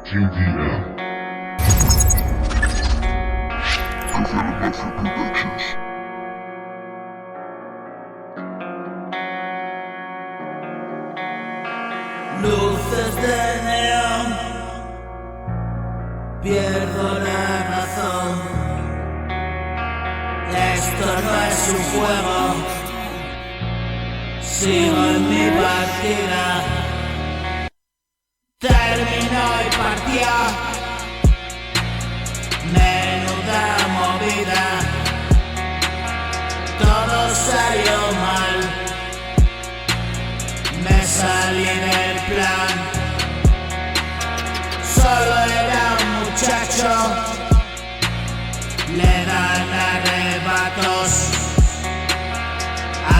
JDM. Mafia Productions. Luces de neón, pierdo la razón. Esto no es un juego, sigo en mi partida. Terminó y partió, menuda movida. Todo salió mal, me salí del plan. Solo era un muchacho, le dan arrebatos.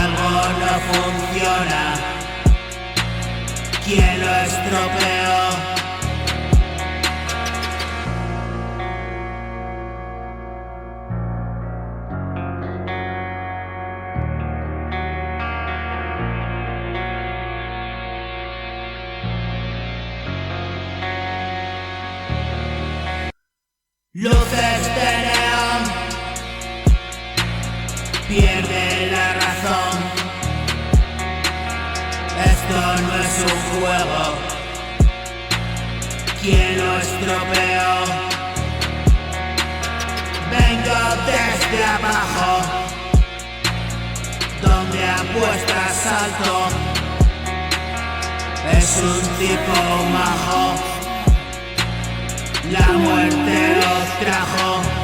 Algo no funciona, ¿quién lo estropeó? Luces de neón, pierde la razón. Esto no es un juego, ¿quién lo estropeó? Vengo desde abajo, donde apuestas alto. Es un tipo majo, la muerte lo trajo.